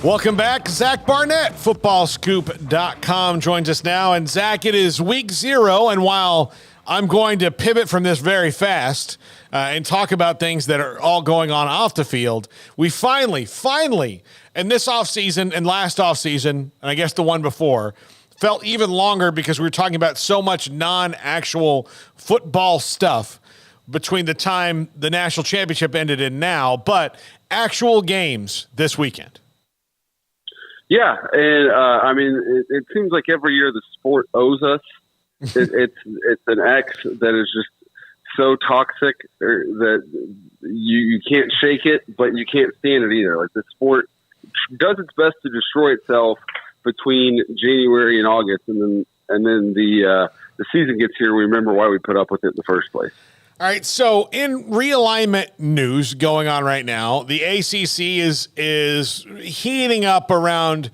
Welcome back. Zach Barnett, footballscoop.com, joins us now. And Zach, it is week 0. And while I'm going to pivot from this very fast and talk about things that are all going on off the field, we finally, in this offseason and last offseason, and I guess the one before, felt even longer because we were talking about so much non-actual football stuff between the time the national championship ended and now, but actual games this weekend. Yeah, and it seems like every year the sport owes us. It's an X that is just so toxic that you can't shake it, but you can't stand it either. Like, the sport does its best to destroy itself between January and August, and then the season gets here. We remember why we put up with it in the first place. All right, so in realignment news going on right now, the ACC is heating up around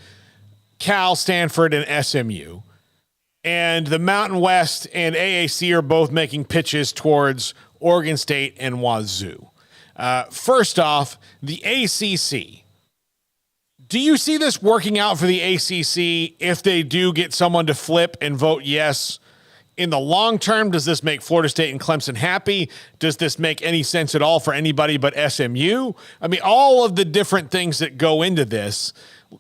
Cal, Stanford, and SMU. And the Mountain West and AAC are both making pitches towards Oregon State and Wazoo. First off, the ACC. Do you see this working out for the ACC if they do get someone to flip and vote yes? In the long term, does this make Florida State and Clemson happy? Does this make any sense at all for anybody but SMU? I mean, all of the different things that go into this,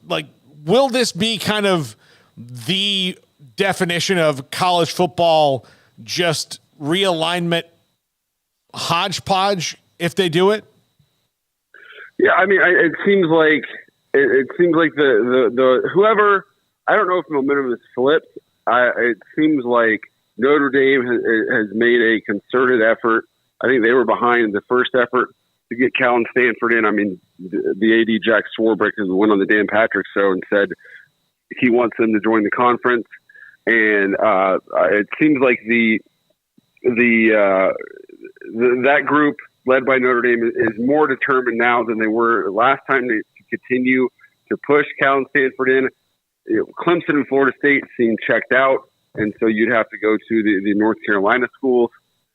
like, will this be kind of the definition of college football, just realignment hodgepodge if they do it? Yeah, I mean, it seems like the whoever, I don't know if momentum is flipped. It seems like Notre Dame has made a concerted effort. I think they were behind the first effort to get Cal and Stanford in. I mean, the AD Jack Swarbrick went on the Dan Patrick show and said he wants them to join the conference. And it seems like that group led by Notre Dame is more determined now than they were last time to continue to push Cal and Stanford in. Clemson and Florida State seem checked out. And so you'd have to go to the North Carolina schools.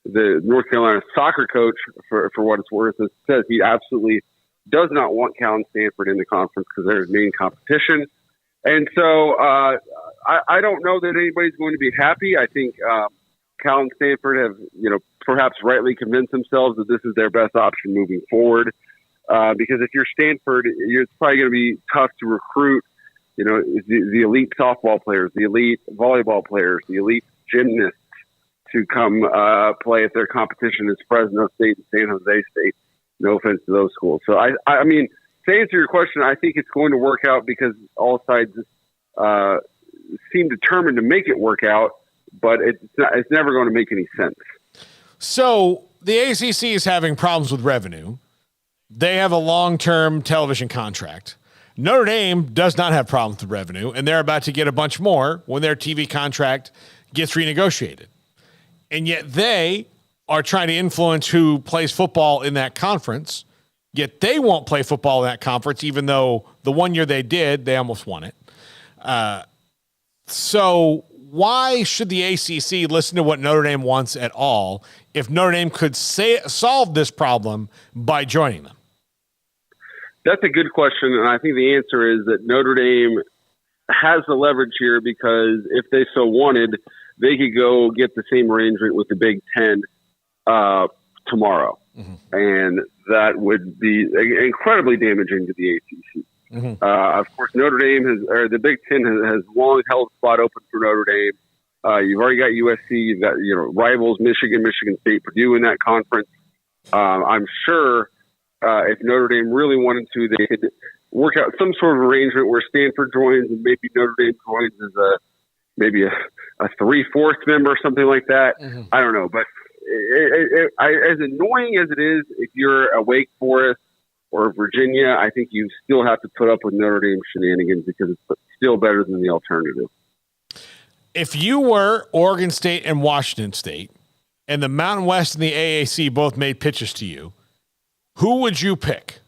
The North Carolina soccer coach, for what it's worth, says he absolutely does not want Cal and Stanford in the conference because they're his main competition. And so I don't know that anybody's going to be happy. I think Cal and Stanford have, perhaps rightly convinced themselves that this is their best option moving forward. Because if you're Stanford, it's probably going to be tough to recruit the elite softball players, the elite volleyball players, the elite gymnasts to come play if their competition is Fresno State and San Jose State. No offense to those schools. So, I mean, to answer your question, I think it's going to work out because all sides seem determined to make it work out, but it's never going to make any sense. So the ACC is having problems with revenue. They have a long-term television contract. Notre Dame does not have problems with revenue, and they're about to get a bunch more when their TV contract gets renegotiated. And yet they are trying to influence who plays football in that conference, yet they won't play football in that conference, even though the one year they did, they almost won it. So why should the ACC listen to what Notre Dame wants at all if Notre Dame could solve this problem by joining them? That's a good question, and I think the answer is that Notre Dame has the leverage here because if they so wanted, they could go get the same arrangement with the Big Ten tomorrow, and that would be incredibly damaging to the ACC. Of course, Notre Dame the Big Ten has long held a spot open for Notre Dame. You've already got USC, you've got rivals Michigan State, Purdue in that conference. I'm sure. If Notre Dame really wanted to, they could work out some sort of arrangement where Stanford joins and maybe Notre Dame joins as a 3/4 member or something like that. I don't know. But as annoying as it is, if you're a Wake Forest or Virginia, I think you still have to put up with Notre Dame shenanigans because it's still better than the alternative. If you were Oregon State and Washington State and the Mountain West and the AAC both made pitches to you, who would you pick?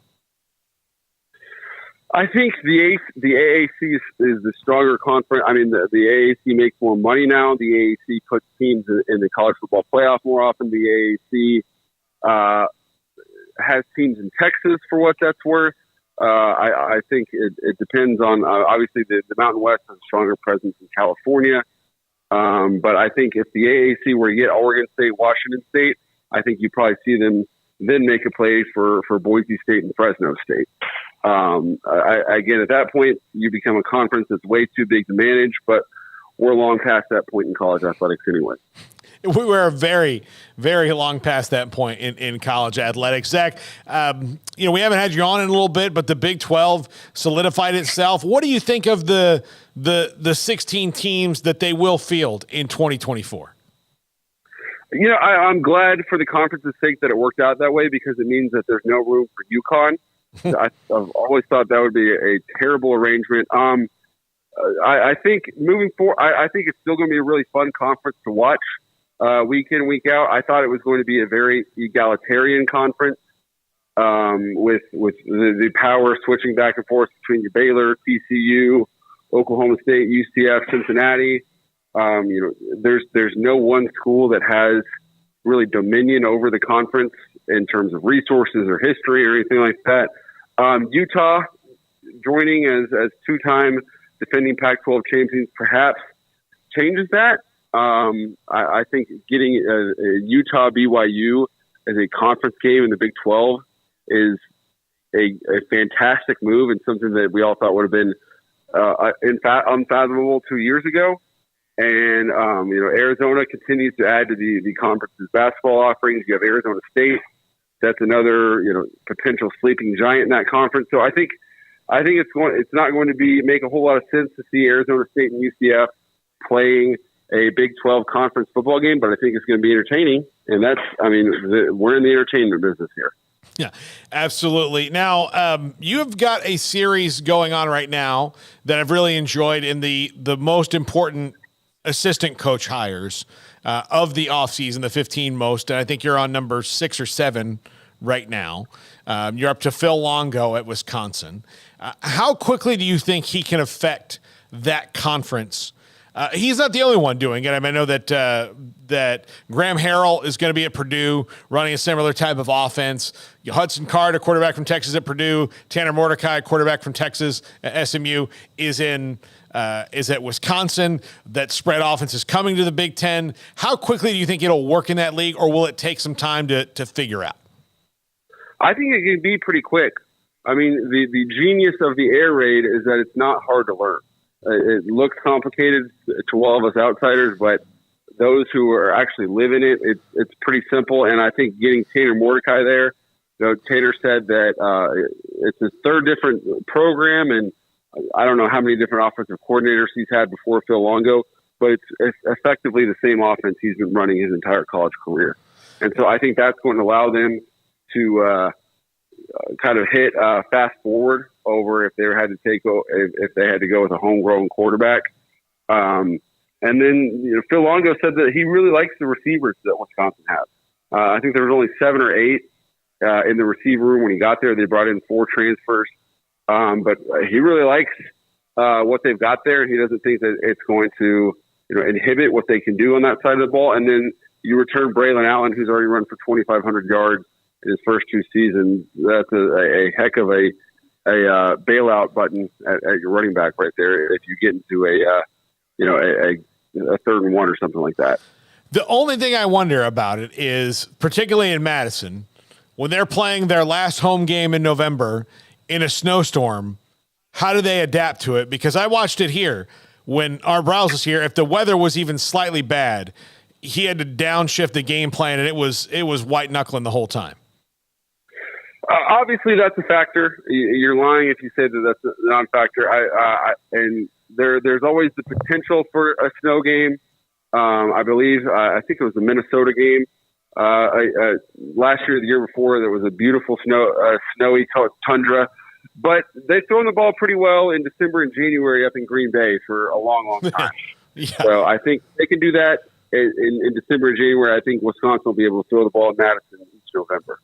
I think the AAC is the stronger conference. I mean, the AAC makes more money now. The AAC puts teams in the college football playoff more often. The AAC has teams in Texas for what that's worth. I think it depends on obviously the Mountain West has a stronger presence in California. But I think if the AAC were to get Oregon State, Washington State, I think you probably see them then make a play for Boise State and Fresno State. Again, at that point, you become a conference that's way too big to manage, but we're long past that point in college athletics anyway. We were very, very long past that point in college athletics. Zach, we haven't had you on in a little bit, but the Big 12 solidified itself. What do you think of the 16 teams that they will field in 2024? I'm glad for the conference's sake that it worked out that way, because it means that there's no room for UConn. I've always thought that would be a terrible arrangement. I think moving forward, I think it's still going to be a really fun conference to watch. Week in, week out. I thought it was going to be a very egalitarian conference, with the power switching back and forth between your Baylor, TCU, Oklahoma State, UCF, Cincinnati. There's no one school that has really dominion over the conference in terms of resources or history or anything like that. Utah joining as two-time defending Pac-12 champions perhaps changes that. I think getting a Utah BYU as a conference game in the Big 12 is a fantastic move, and something that we all thought would have been unfathomable 2 years ago. And Arizona continues to add to the conference's basketball offerings. You have Arizona State. That's another potential sleeping giant in that conference. So I think it's not going to make a whole lot of sense to see Arizona State and UCF playing a Big 12 conference football game, but I think it's going to be entertaining. And we're in the entertainment business here. Yeah, absolutely. Now, you have got a series going on right now that I've really enjoyed in the most important assistant coach hires of the offseason, the 15 most. And I think you're on number 6 or 7 right now. You're up to Phil Longo at Wisconsin. How quickly do you think he can affect that conference? He's not the only one doing it. I know that Graham Harrell is going to be at Purdue running a similar type of offense. Hudson Card, a quarterback from Texas at Purdue. Tanner Mordecai, quarterback from Texas at SMU, is at Wisconsin. That spread offense is coming to the Big Ten. How quickly do you think it'll work in that league, or will it take some time to figure out? I think it can be pretty quick. The genius of the air raid is that it's not hard to learn. It looks complicated to all of us outsiders, but those who are actually living it, it's pretty simple. And I think getting Tanner Mordecai there, Tater said that it's his 3rd different program, and I don't know how many different offensive coordinators he's had before Phil Longo, but it's effectively the same offense he's been running his entire college career. And so I think that's going to allow them to kind of hit fast forward over if they had to go with a homegrown quarterback. And then Phil Longo said that he really likes the receivers that Wisconsin has. I think there was only 7 or 8 in the receiver room when he got there. They brought in 4 transfers, but he really likes what they've got there, and he doesn't think that it's going to inhibit what they can do on that side of the ball. And then you return Braylon Allen, who's already run for 2,500 yards in his first 2 seasons. That's a heck of a bailout button at your running back right there if you get into a 3rd and 1 or something like that. The only thing I wonder about it is, particularly in Madison, when they're playing their last home game in November in a snowstorm, how do they adapt to it? Because I watched it here when Art Browse was here. If the weather was even slightly bad, he had to downshift the game plan, and it was white knuckling the whole time. Obviously, that's a factor. You're lying if you say that that's a non-factor. And there's always the potential for a snow game. I believe, I think it was the Minnesota game last year, the year before. There was a beautiful snowy tundra. But they've thrown the ball pretty well in December and January up in Green Bay for a long, long time. Yeah. So I think they can do that in December and January. I think Wisconsin will be able to throw the ball in Madison each November.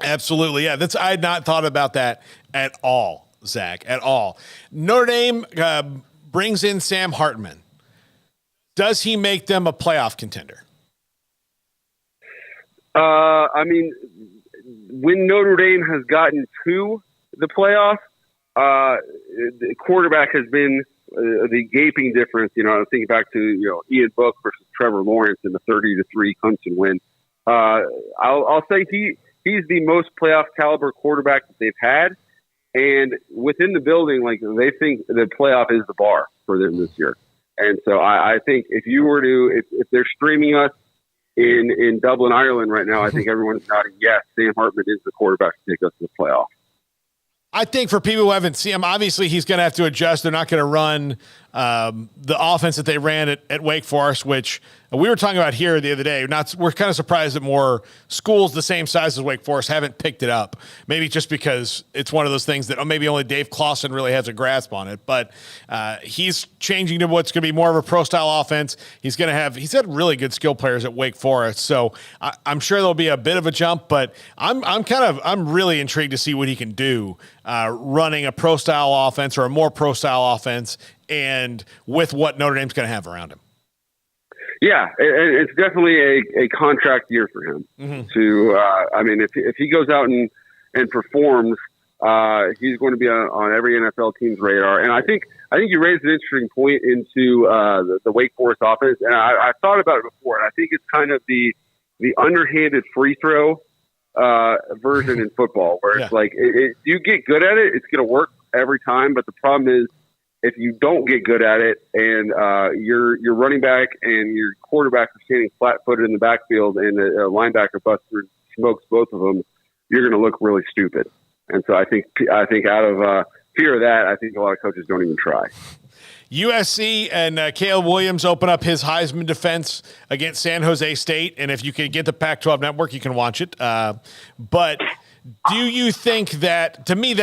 Absolutely. Yeah. I had not thought about that at all, Zach, at all. Notre Dame brings in Sam Hartman. Does he make them a playoff contender? When Notre Dame has gotten to the playoffs, the quarterback has been the gaping difference. You know, I think back to Ian Book versus Trevor Lawrence in the 30-3 Clemson win. I'll say he's the most playoff caliber quarterback that they've had, and within the building, like, they think the playoff is the bar for them this year. And so I think if they're streaming us in Dublin, Ireland right now, I think everyone's nodding yes. Sam Hartman is the quarterback to take us to the playoff. I think for people who haven't seen him, obviously he's going to have to adjust. They're not going to run the offense that they ran at Wake Forest, which we were talking about here the other day. We're kind of surprised that more schools the same size as Wake Forest haven't picked it up. Maybe just because it's one of those things that maybe only Dave Clawson really has a grasp on it. But he's changing to what's going to be more of a pro-style offense. He's had really good skill players at Wake Forest, so I'm sure there'll be a bit of a jump. But I'm really intrigued to see what he can do running a pro-style offense or a more pro-style offense, and with what Notre Dame's going to have around him. Yeah, it's definitely a contract year for him. Mm-hmm. If he goes out and performs, he's going to be on every NFL team's radar. And I think you raised an interesting point into the Wake Forest offense, and I thought about it before. And I think it's kind of the underhanded free throw version in football, where it's like you get good at it, it's going to work every time. But the problem is, if you don't get good at it, and your running back and your quarterback are standing flat-footed in the backfield, and a linebacker busts through, smokes both of them, you're going to look really stupid. And so I think out of fear of that, I think a lot of coaches don't even try. USC and Caleb Williams open up his Heisman defense against San Jose State, and if you can get the Pac-12 network, you can watch it. But do you think that, to me,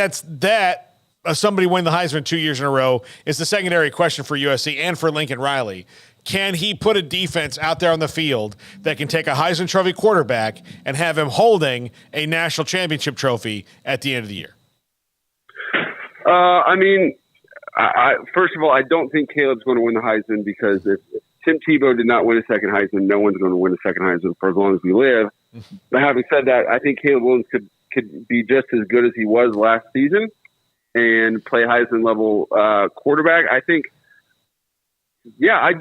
somebody win the Heisman 2 years in a row is the secondary question for USC and for Lincoln Riley. Can he put a defense out there on the field that can take a Heisman Trophy quarterback and have him holding a national championship trophy at the end of the year? First of all, I don't think Caleb's going to win the Heisman, because if Tim Tebow did not win a second Heisman, no one's going to win a second Heisman for as long as we live. Mm-hmm. But having said that, I think Caleb Williams could be just as good as he was last season and play Heisman level quarterback. I do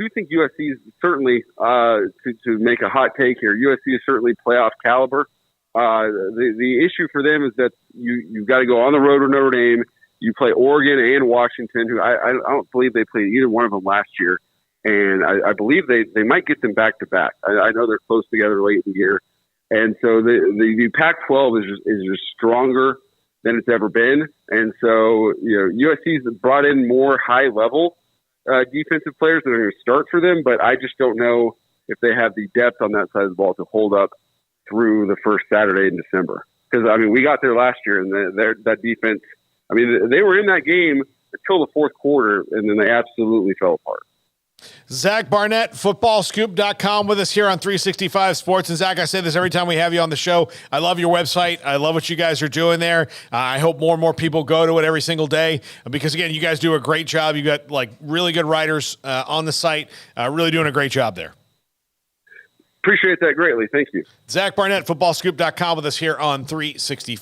think USC is certainly, to make a hot take here, USC is certainly playoff caliber. The issue for them is that you've got to go on the road with Notre Dame. You play Oregon and Washington, who I don't believe they played either one of them last year. And I believe they might get them back to back. I know they're close together late in the year. And so the Pac-12 is just stronger than it's ever been. And so, USC's brought in more high level defensive players that are going to start for them, but I just don't know if they have the depth on that side of the ball to hold up through the first Saturday in December. Because, we got there last year, and that defense, they were in that game until the fourth quarter, and then they absolutely fell apart. Zach Barnett, footballscoop.com, with us here on 365 Sports. And Zach, I say this every time we have you on the show. I love your website. I love what you guys are doing there. I hope more and more people go to it every single day, because, again, you guys do a great job. You've got really good writers on the site, really doing a great job there. Appreciate that greatly. Thank you. Zach Barnett, footballscoop.com, with us here on 365.